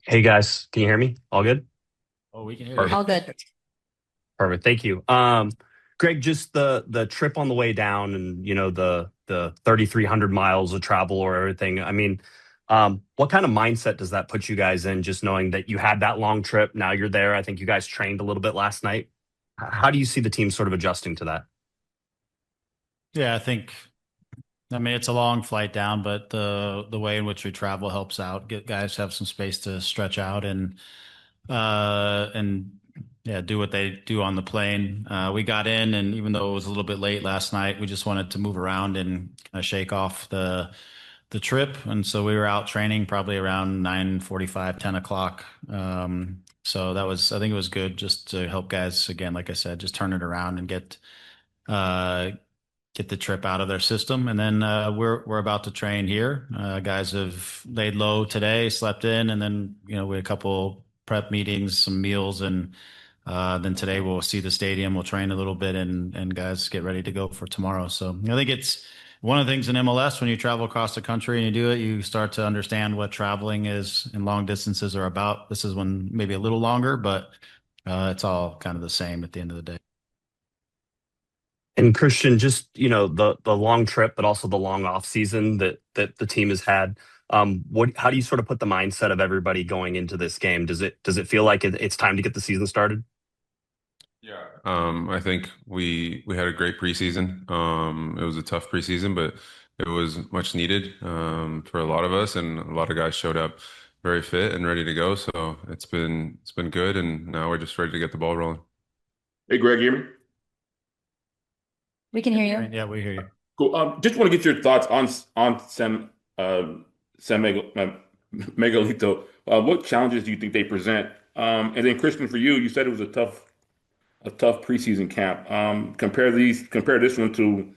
Hey guys, can you hear me? All good? Oh, we can hear you. Perfect. All good. Perfect. Thank you. Greg, just the trip on the way down and the 3,300 miles of travel or everything. I mean, what kind of mindset does that put you guys in, just knowing that you had that long trip, now you're there. I think you guys trained a little bit last night. How do you see the team sort of adjusting to that? Yeah, I mean, it's a long flight down, but the way in which we travel helps out. Get guys have some space to stretch out and yeah, do what they do on the plane. We got in, and even though it was a little bit late last night, we just wanted to move around and kind of shake off the trip. And so we were out training probably around 9:45, 10 o'clock. So I think it was good just to help guys again, like I said, just turn it around and uh get the trip out of their system. And then we're about to train here. Guys have laid low today, slept in, and then we had a couple prep meetings, some meals, and then today we'll see the stadium. We'll train a little bit, and guys get ready to go for tomorrow. So I think it's one of the things in MLS when you travel across the country and you do it, you start to understand what traveling is and long distances are about. This is one maybe a little longer, but it's all kind of the same at the end of the day. And Christian, just the long trip, but also the long off season that the team has had. How do you sort of put the mindset of everybody going into this game? Does it feel like it's time to get the season started? Yeah. I think we had a great preseason. It was a tough preseason, but it was much needed for a lot of us, and a lot of guys showed up very fit and ready to go. So it's been good, and now we're just ready to get the ball rolling. Hey, Greg, hear me? We can hear you. Yeah, we hear you. Cool. Just want to get your thoughts on Sam Megalito. What challenges do you think they present? And then Christian, for you, you said it was a tough preseason camp. Compare this one to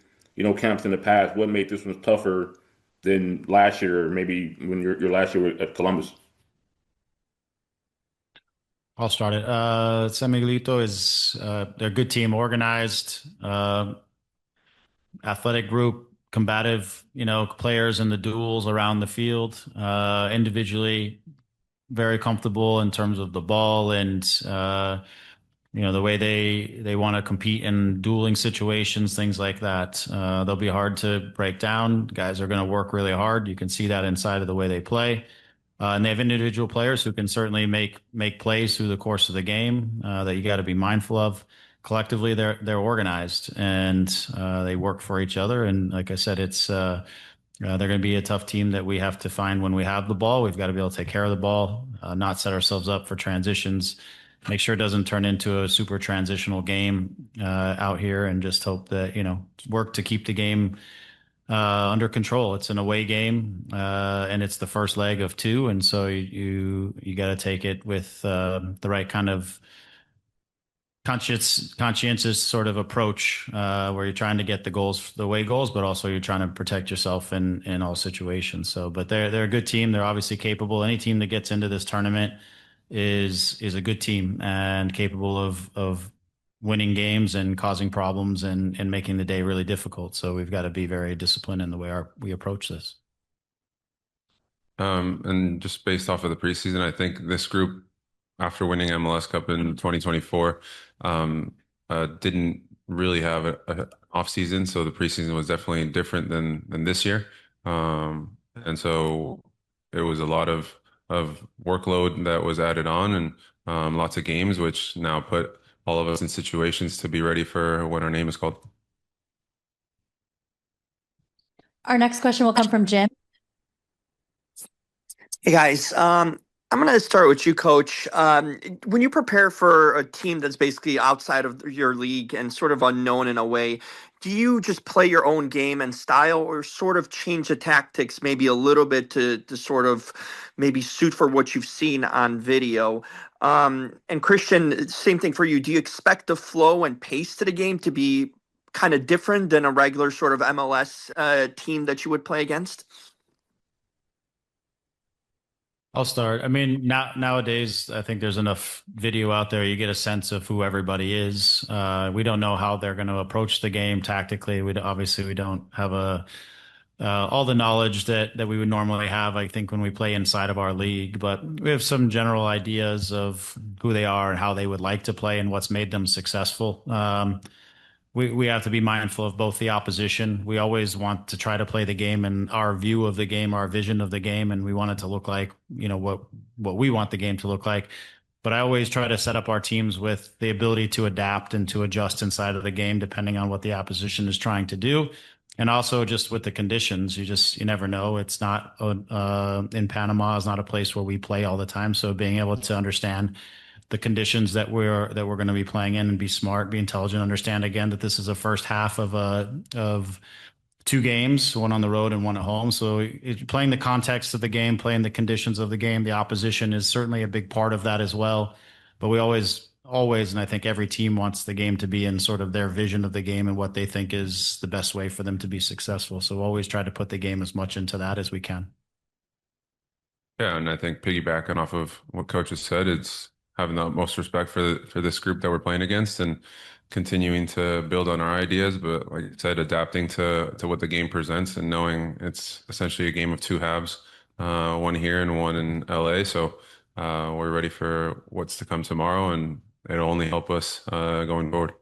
camps in the past. What made this one tougher than last year, or maybe when your last year at Columbus? I'll start it. San Miguelito they're a good team, organized, athletic group, combative, players in the duels around the field, individually very comfortable in terms of the ball and, the way they want to compete in dueling situations, things like that. They'll be hard to break down. Guys are going to work really hard. You can see that inside of the way they play. And they have individual players who can certainly make plays through the course of the game that you got to be mindful of. Collectively, they're organized and they work for each other. And like I said, they're going to be a tough team that we have to find when we have the ball. We've got to be able to take care of the ball, not set ourselves up for transitions, make sure it doesn't turn into a super transitional game out here, and just hope that work to keep the game under control. It's an away game, and it's the first leg of two, and so you got to take it with the right kind of conscientious sort of approach, where you're trying to get the way goals, but also you're trying to protect yourself in all situations. So, but they're a good team. They're obviously capable. Any team that gets into this tournament is a good team and capable of winning games and causing problems and making the day really difficult. So we've got to be very disciplined in the way we approach this. And just based off of the preseason, I think this group, after winning MLS Cup in 2024, didn't really have a off season, so the preseason was definitely different than this year. And so it was a lot of workload that was added on, and lots of games, which now put all of us in situations to be ready for when our name is called. Our next question will come from Jim. Hey guys, I'm going to start with you, Coach. When you prepare for a team that's basically outside of your league and sort of unknown in a way, do you just play your own game and style, or sort of change the tactics maybe a little bit to sort of maybe suit for what you've seen on video? And Christian, same thing for you. Do you expect the flow and pace to the game to be kind of different than a regular sort of MLS team that you would play against? I'll start. I mean, nowadays, I think there's enough video out there. You get a sense of who everybody is. We don't know how they're going to approach the game tactically. Obviously we don't have all the knowledge that we would normally have, I think, when we play inside of our league. But we have some general ideas of who they are and how they would like to play and what's made them successful. We have to be mindful of both the opposition. We always want to try to play the game and our view of the game, our vision of the game, and we want it to look like, what we want the game to look like. But I always try to set up our teams with the ability to adapt and to adjust inside of the game depending on what the opposition is trying to do. And also just with the conditions, you never know. It's not in Panama is not a place where we play all the time. So being able to understand the conditions that we're going to be playing in and be smart, be intelligent, understand again that this is a first half of two games, one on the road and one at home. So playing the context of the game, playing the conditions of the game, the opposition is certainly a big part of that as well. But we always, and I think every team wants the game to be in sort of their vision of the game and what they think is the best way for them to be successful. So always try to put the game as much into that as we can. Yeah, and I think piggybacking off of what Coach has said, it's having the utmost respect for this group that we're playing against and continuing to build on our ideas, but like you said, adapting to what the game presents and knowing it's essentially a game of two halves, one here and one in LA. So we're ready for what's to come tomorrow, and it'll only help us going forward.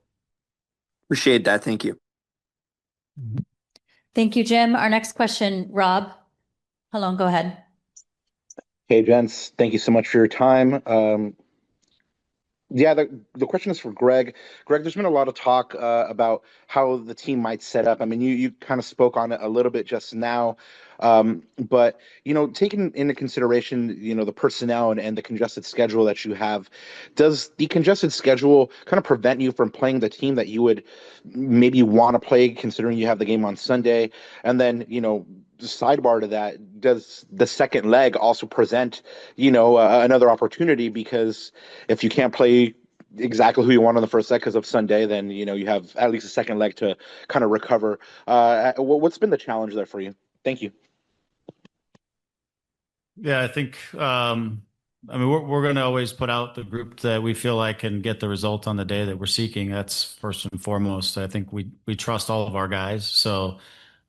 Appreciate that. Thank you. Thank you, Jim. Our next question, Rob. Hello, go ahead. Hey, gents. Thank you so much for your time. Yeah, the question is for Greg. Greg, there's been a lot of talk about how the team might set up. I mean, you kind of spoke on it a little bit just now, but taking into consideration, the personnel and the congested schedule that you have, does the congested schedule kind of prevent you from playing the team that you would maybe want to play, considering you have the game on Sunday? And then, sidebar to that, does the second leg also present, another opportunity? Because if you can't play exactly who you want on the first leg because of Sunday, then you have at least a second leg to kind of recover. What's been the challenge there for you? Thank you. Yeah, I think I mean we're going to always put out the group that we feel like can get the result on the day that we're seeking. That's first and foremost. I think we trust all of our guys, so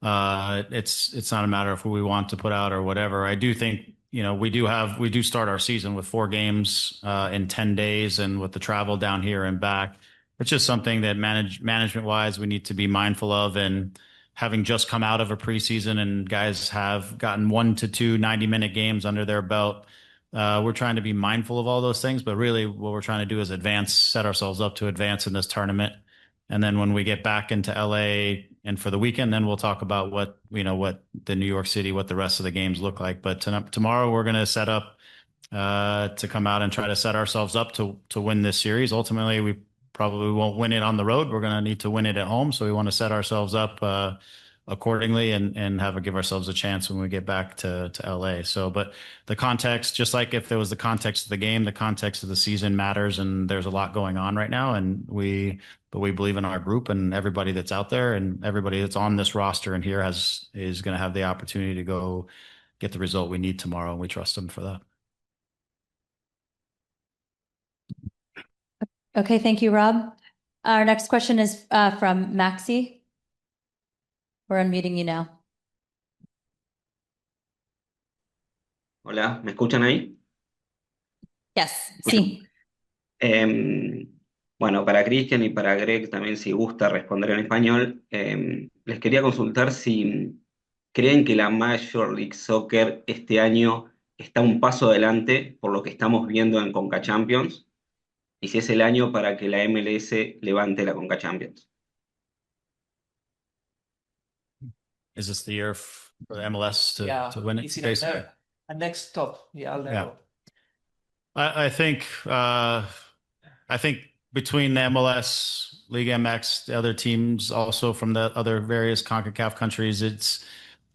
it's not a matter of who we want to put out or whatever. I do think we do start our season with 4 games in 10 days, and with the travel down here and back, it's just something that management wise we need to be mindful of. And having just come out of a preseason and guys have gotten 1 to 2 90-minute games under their belt, we're trying to be mindful of all those things. But really, what we're trying to do is set ourselves up to advance in this tournament. And then when we get back into LA and for the weekend, then we'll talk about what the New York City, what the rest of the games look like. But tomorrow we're going to set up to come out and try to set ourselves up to win this series. Ultimately, we probably won't win it on the road. We're going to need to win it at home. So we want to set ourselves up accordingly and give ourselves a chance when we get back to LA. So, but the context, just like if there was the context of the game, the context of the season matters, and there's a lot going on right now. But we believe in our group and everybody that's out there, and everybody that's on this roster and here is going to have the opportunity to go get the result we need tomorrow. And we trust them for that. Okay, thank you, Rob. Our next question is from Maxi. We're unmuting you now. Hola, ¿me escuchan ahí? Yes, sí. Bueno, para Cristian y para Greg también, si gusta responder en español, les quería consultar si creen que la Major League Soccer este año está un paso adelante por lo que estamos viendo en Conca Champions, y si es el año para que la MLS levante la Conca Champions. Is this the year for the MLS to win it? Is it a next stop? Yeah, I'll yeah. I think between the MLS, League MX, the other teams also from the other various CONCACAF countries,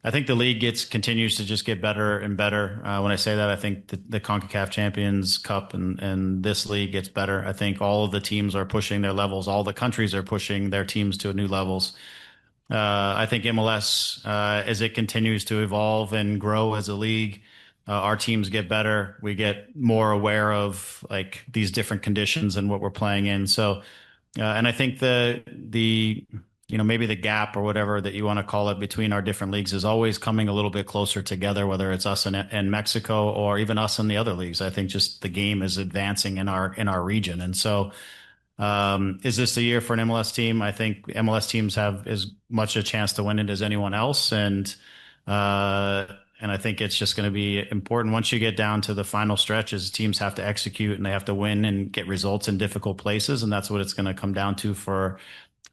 I think the league continues to just get better and better. When I say that, I think the CONCACAF Champions Cup and this league gets better. I think all of the teams are pushing their levels. All the countries are pushing their teams to new levels. I think MLS, as it continues to evolve and grow as a league, our teams get better. We get more aware of like these different conditions and what we're playing in. So, and I think the maybe the gap or whatever that you want to call it between our different leagues is always coming a little bit closer together, whether it's us in Mexico or even us in the other leagues. I think just the game is advancing in our region. And so, is this the year for an MLS team? I think MLS teams have as much a chance to win it as anyone else. And I think it's just going to be important once you get down to the final stretches, teams have to execute and they have to win and get results in difficult places. And that's what it's going to come down to for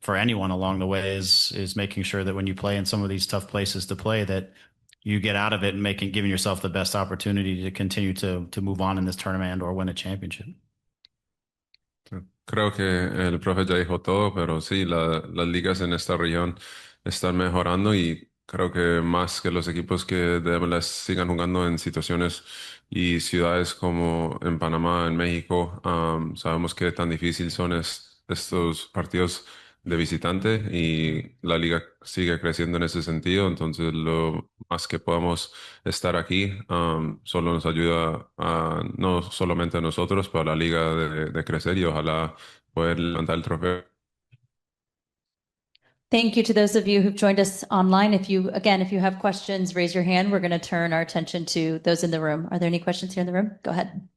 anyone along the way is making sure that when you play in some of these tough places to play, that you get out of it and giving yourself the best opportunity to continue to move on in this tournament or win a championship. Creo que el profe ya dijo todo, pero sí, las ligas en esta región están mejorando y creo que más que los equipos que de MLS sigan jugando en situaciones y ciudades como en Panamá, en México, sabemos que tan difícil son estos partidos de visitante y la liga sigue creciendo en ese sentido, entonces lo más que podamos estar aquí solo nos ayuda no solamente a nosotros, pero a la liga de crecer y ojalá poder levantar el trofeo. Thank you to those of you who've joined us online. If you have questions, raise your hand. We're going to turn our attention to those in the room. Are there any questions here in the room? Go ahead.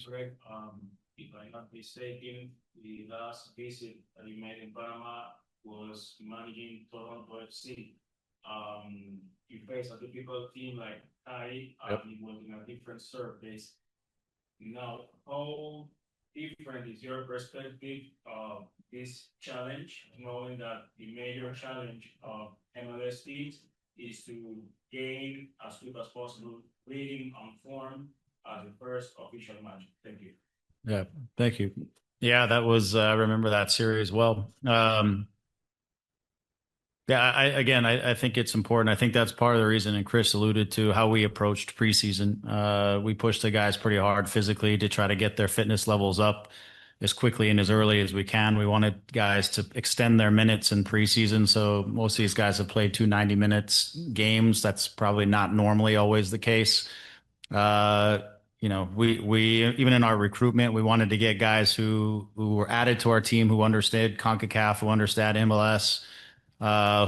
Greg, if I'm not mistaken, the last visit that you made in Panama was managing Toronto FC. You faced a difficult team like I, it was in a different surface. Now, how different is your perspective of this challenge, knowing that the major challenge of MLS teams is to gain as quick as possible, reading on form as the first official match? Thank you. Yeah, thank you. Yeah, that was, I remember that series well. I think it's important. I think that's part of the reason, and Chris alluded to how we approached preseason. We pushed the guys pretty hard physically to try to get their fitness levels up as quickly and as early as we can. We wanted guys to extend their minutes in preseason. So most of these guys have played 2 90-minute games. That's probably not normally always the case. We even in our recruitment, we wanted to get guys who were added to our team, who understood CONCACAF, who understood MLS,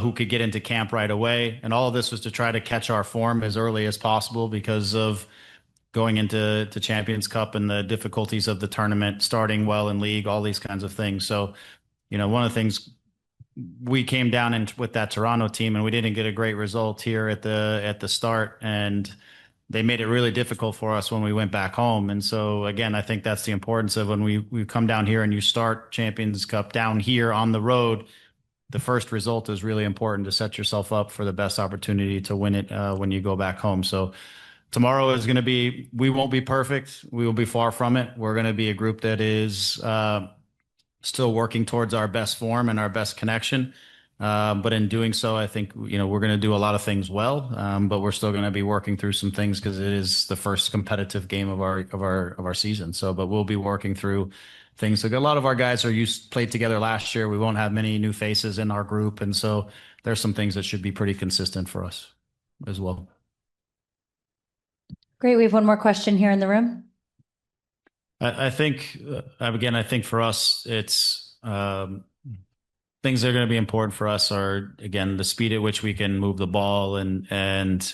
who could get into camp right away. And all of this was to try to catch our form as early as possible because of going into Champions Cup and the difficulties of the tournament, starting well in league, all these kinds of things. So, one of the things we came down with that Toronto team and we didn't get a great result here at the start, and they made it really difficult for us when we went back home. And so again, I think that's the importance of when we come down here and you start Champions Cup down here on the road. The first result is really important to set yourself up for the best opportunity to win it when you go back home. So tomorrow is going to be, we won't be perfect. We will be far from it. We're going to be a group that is still working towards our best form and our best connection. But in doing so, I think, we're going to do a lot of things well, but we're still going to be working through some things because it is the first competitive game of our season. So, but we'll be working through things. Like a lot of our guys played together last year. We won't have many new faces in our group. And so there's some things that should be pretty consistent for us as well. Great. We have one more question here in the room. I think, again, I think for us, it's things that are going to be important for us are, again, the speed at which we can move the ball and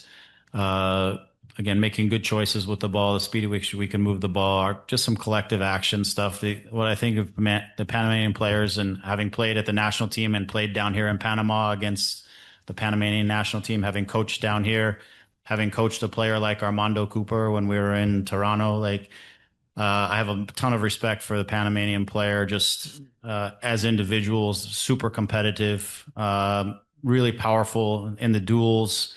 again, making good choices with the ball, the speed at which we can move the ball, just some collective action stuff. What I think of the Panamanian players, and having played at the national team and played down here in Panama against the Panamanian national team, having coached down here, having coached a player like Armando Cooper when we were in Toronto, I have a ton of respect for the Panamanian player, just as individuals, super competitive, really powerful in the duels,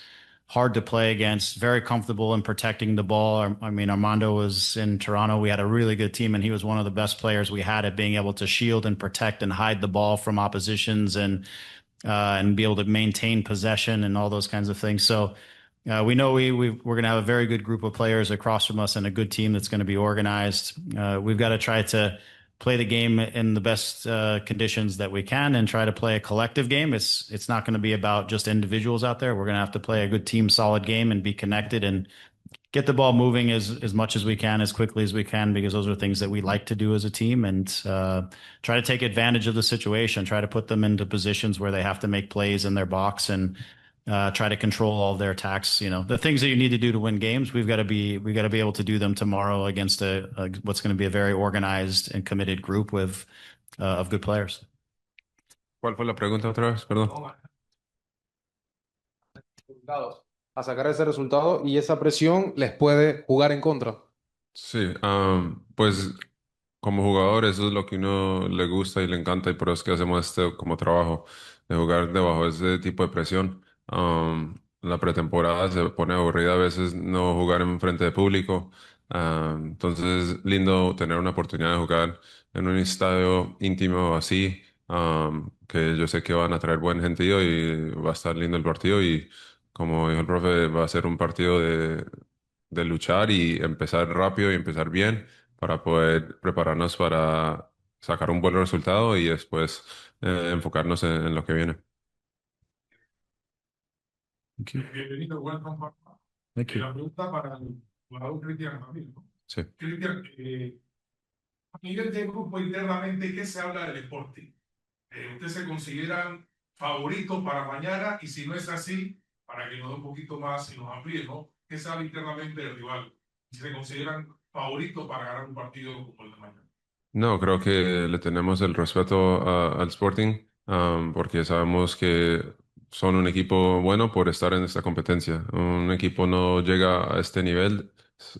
hard to play against, very comfortable in protecting the ball. I mean, Armando was in Toronto. We had a really good team, and he was one of the best players we had at being able to shield and protect and hide the ball from oppositions and be able to maintain possession and all those kinds of things. So we know we're going to have a very good group of players across from us and a good team that's going to be organized. We've got to try to play the game in the best conditions that we can and try to play a collective game. It's not going to be about just individuals out there. We're going to have to play a good team, solid game and be connected and get the ball moving as much as we can, as quickly as we can, because those are things that we like to do as a team, and try to take advantage of the situation, try to put them into positions where they have to make plays in their box, and try to control all of their attacks. The things that you need to do to win games, we've got to be able to do them tomorrow against what's going to be a very organized and committed group of good players. ¿Cuál fue la pregunta otra vez? Perdón. A sacar ese resultado y esa presión les puede jugar en contra. Sí, pues como jugador eso es lo que uno le gusta y le encanta y por eso es que hacemos este como trabajo, de jugar debajo de ese tipo de presión. La pretemporada se pone aburrida a veces no jugar en frente de público. Entonces es lindo tener una oportunidad de jugar en un estadio íntimo así, que yo sé que van a traer buen gentío y va a estar lindo el partido y como dijo el profe, va a ser un partido de luchar y empezar rápido y empezar bien para poder prepararnos para sacar un buen resultado y después enfocarnos en lo que viene. Bienvenido, welcome back. Thank you. La pregunta para el jugador Cristian Ramírez, ¿no? Sí. Cristian, a nivel de grupo internamente, ¿qué se habla del Sporting? ¿Ustedes se consideran favoritos para mañana? Y si no es así, para que nos dé un poquito más y nos amplíe, ¿no? ¿Qué sabe internamente del rival? Si se consideran favoritos para ganar un partido como el de mañana. No, creo que le tenemos el respeto al Sporting, porque sabemos que son un equipo bueno por estar en esta competencia. Un equipo no llega a este nivel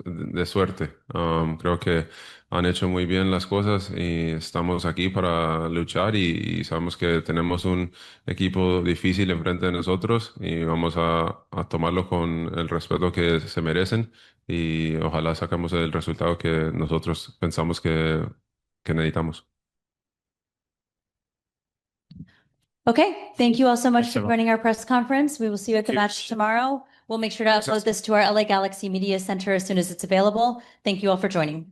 de suerte. Creo que han hecho muy bien las cosas y estamos aquí para luchar y sabemos que tenemos un equipo difícil enfrente de nosotros y vamos a tomarlo con el respeto que se merecen y ojalá sacamos el resultado que nosotros pensamos que necesitamos. Okay, thank you all so much Thanks, for everyone. joining our press conference. We will see you at the match tomorrow. We'll make sure to upload this to our LA Galaxy Media Center as soon as it's available. Thank you all for joining.